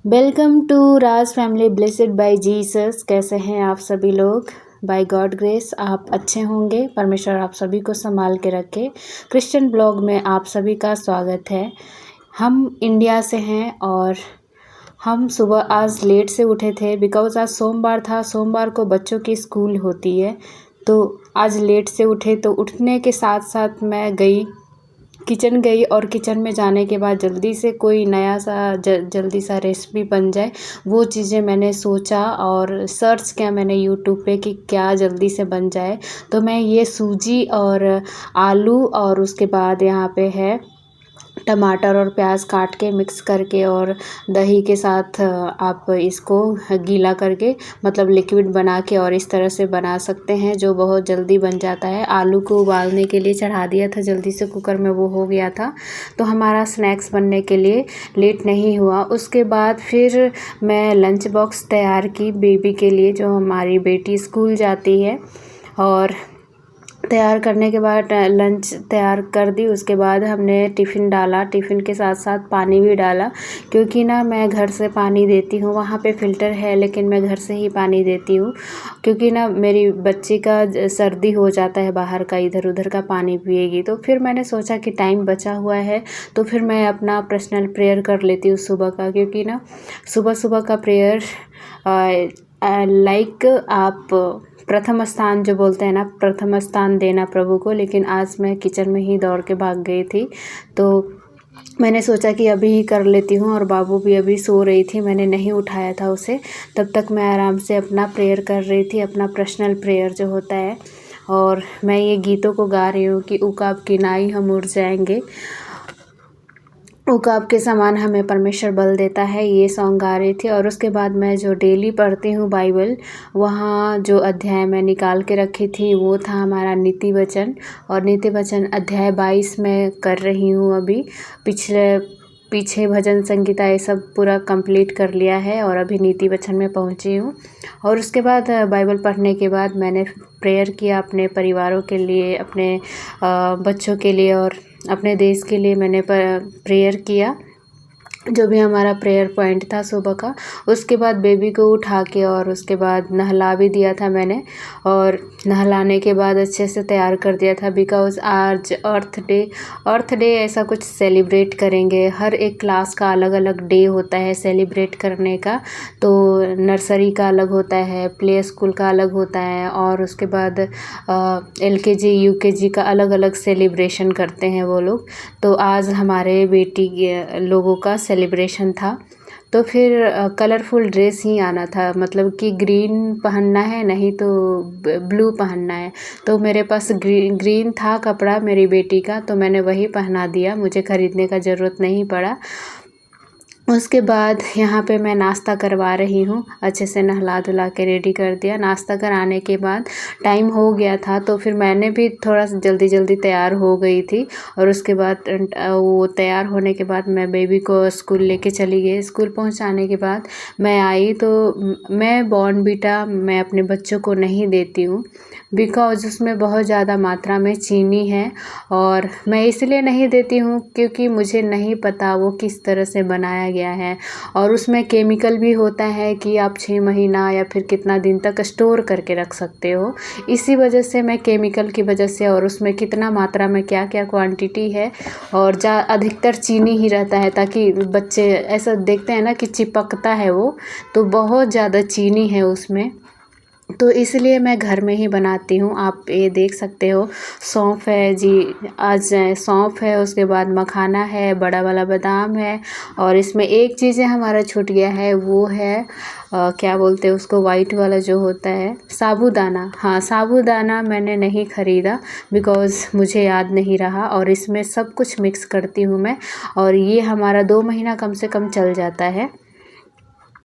Welcome to Raj family blessed by Jesus. कैसे हैं आप सभी लोग? बाय गॉड ग्रेस आप अच्छे होंगे। परमेश्वर आप सभी को संभाल के रखे। क्रिश्चियन ब्लॉग में आप सभी का स्वागत है। हम इंडिया से हैं और हम सुबह आज लेट से उठे थे बिकॉज़ आज सोमवार था। सोमवार को बच्चों की स्कूल होती है, तो आज लेट से उठे। तो उठने के साथ साथ मैं किचन गई और किचन में जाने के बाद जल्दी से कोई नया सा जल्दी सा रेसिपी बन जाए, वो चीज़ें मैंने सोचा और सर्च किया मैंने यूट्यूब पे कि क्या जल्दी से बन जाए। तो मैं ये सूजी और आलू और उसके बाद यहाँ पे है टमाटर और प्याज काट के मिक्स करके और दही के साथ आप इसको गीला करके मतलब लिक्विड बना के और इस तरह से बना सकते हैं, जो बहुत जल्दी बन जाता है। आलू को उबालने के लिए चढ़ा दिया था जल्दी से कुकर में, वो हो गया था, तो हमारा स्नैक्स बनने के लिए लेट नहीं हुआ। उसके बाद फिर मैं लंच बॉक्स तैयार की बेबी के लिए, जो हमारी बेटी स्कूल जाती है। और तैयार करने के बाद लंच तैयार कर दी। उसके बाद हमने टिफ़िन डाला, टिफ़िन के साथ साथ पानी भी डाला, क्योंकि ना मैं घर से पानी देती हूँ। वहाँ पे फ़िल्टर है लेकिन मैं घर से ही पानी देती हूँ, क्योंकि ना मेरी बच्ची का सर्दी हो जाता है, बाहर का इधर उधर का पानी पिएगी। तो फिर मैंने सोचा कि टाइम बचा हुआ है तो फिर मैं अपना पर्सनल प्रेयर कर लेती हूँ सुबह का, क्योंकि ना सुबह सुबह का प्रेयर लाइक आप प्रथम स्थान जो बोलते हैं ना, प्रथम स्थान देना प्रभु को। लेकिन आज मैं किचन में ही दौड़ के भाग गई थी, तो मैंने सोचा कि अभी ही कर लेती हूँ। और बाबू भी अभी सो रही थी, मैंने नहीं उठाया था उसे। तब तक मैं आराम से अपना प्रेयर कर रही थी, अपना पर्सनल प्रेयर जो होता है। और मैं ये गीतों को गा रही हूँ कि उकाब की नाई हम उड़ जाएंगे, उकाब के समान हमें परमेश्वर बल देता है, ये सॉन्ग गा रही थी। और उसके बाद मैं जो डेली पढ़ती हूँ बाइबल, वहाँ जो अध्याय मैं निकाल के रखी थी वो था हमारा नीति वचन। और नीति वचन अध्याय 22 मैं कर रही हूँ अभी। पीछे भजन संगीता ये सब पूरा कंप्लीट कर लिया है और अभी नीति वचन में पहुँची हूँ। और उसके बाद बाइबल पढ़ने के बाद मैंने प्रेयर किया अपने परिवारों के लिए, अपने बच्चों के लिए और अपने देश के लिए मैंने प्रेयर किया, जो भी हमारा प्रेयर पॉइंट था सुबह का। उसके बाद बेबी को उठा के और उसके बाद नहला भी दिया था मैंने। और नहलाने के बाद अच्छे से तैयार कर दिया था, बिकॉज़ आज अर्थ डे ऐसा कुछ सेलिब्रेट करेंगे। हर एक क्लास का अलग अलग डे होता है सेलिब्रेट करने का। तो नर्सरी का अलग होता है, प्ले स्कूल का अलग होता है, और उसके बाद LKG UKG का अलग अलग सेलिब्रेशन करते हैं वो लोग। तो आज हमारे बेटी लोगों का सेलिब्रेशन था, तो फिर कलरफुल ड्रेस ही आना था, मतलब कि ग्रीन पहनना है, नहीं तो ब्लू पहनना है। तो मेरे पास ग्रीन था कपड़ा मेरी बेटी का, तो मैंने वही पहना दिया, मुझे ख़रीदने का ज़रूरत नहीं पड़ा। उसके बाद यहाँ पे मैं नाश्ता करवा रही हूँ, अच्छे से नहला धुला के रेडी कर दिया। नाश्ता कराने के बाद टाइम हो गया था, तो फिर मैंने भी थोड़ा सा जल्दी तैयार हो गई थी। और उसके बाद वो तैयार होने के बाद मैं बेबी को स्कूल लेके चली गई। स्कूल पहुँचाने के बाद मैं आई, तो मैं बॉर्नवीटा मैं अपने बच्चों को नहीं देती हूँ, बिकॉज़ उसमें बहुत ज़्यादा मात्रा में चीनी है। और मैं इसलिए नहीं देती हूँ क्योंकि मुझे नहीं पता वो किस तरह से बनाया गया है, और उसमें केमिकल भी होता है कि आप 6 महीना या फिर कितना दिन तक स्टोर करके रख सकते हो। इसी वजह से मैं केमिकल की वजह से, और उसमें कितना मात्रा में क्या क्या क्वांटिटी है, और अधिकतर चीनी ही रहता है, ताकि बच्चे ऐसा देखते हैं ना कि चिपकता है वो, तो बहुत ज़्यादा चीनी है उसमें। तो इसलिए मैं घर में ही बनाती हूँ। आप ये देख सकते हो, सौंफ है जी, आज सौंफ है, उसके बाद मखाना है, बड़ा वाला बादाम है, और इसमें एक चीज़ें हमारा छूट गया है, वो है क्या बोलते हैं उसको, वाइट वाला जो होता है, साबूदाना। हाँ, साबूदाना मैंने नहीं ख़रीदा बिकॉज़ मुझे याद नहीं रहा। और इसमें सब कुछ मिक्स करती हूँ मैं, और ये हमारा 2 महीना कम से कम चल जाता है।